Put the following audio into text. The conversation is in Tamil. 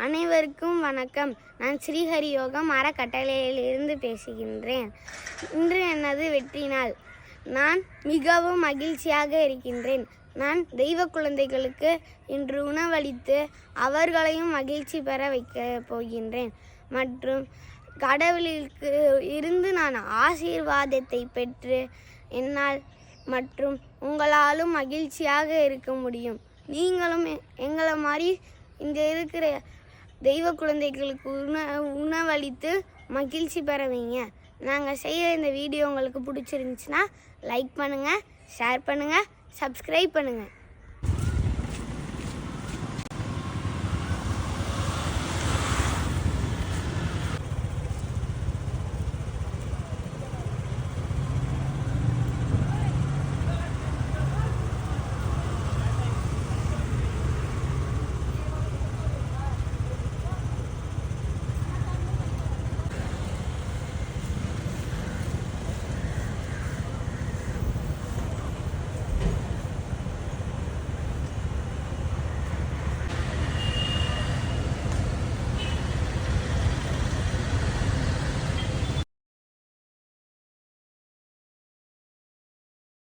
அனைவருக்கும் வணக்கம். நான் ஸ்ரீஹரி யோகம் அறக்கட்டளையிலிருந்து பேசுகின்றேன். இன்று எனது வெற்றி நாள். நான் மிகவும் மகிழ்ச்சியாக இருக்கின்றேன். நான் தெய்வ குழந்தைகளுக்கு இன்று உணவளித்து அவர்களையும் மகிழ்ச்சி பெற வைக்க போகின்றேன். மற்றும் கடவுளுக்கு இருந்து நான் ஆசீர்வாதத்தை பெற்று என்னால் மற்றும் உங்களாலும் மகிழ்ச்சியாக இருக்க முடியும். நீங்களும் எங்களை மாதிரி இங்கே இருக்கிற தெய்வ குழந்தைகளுக்கு உணவளித்து மகிழ்ச்சி பெற வைங்க. நாங்கள் செய்கிற இந்த வீடியோ உங்களுக்கு பிடிச்சிருந்துச்சுன்னா லைக் பண்ணுங்கள், ஷேர் பண்ணுங்கள், சப்ஸ்கிரைப் பண்ணுங்கள்.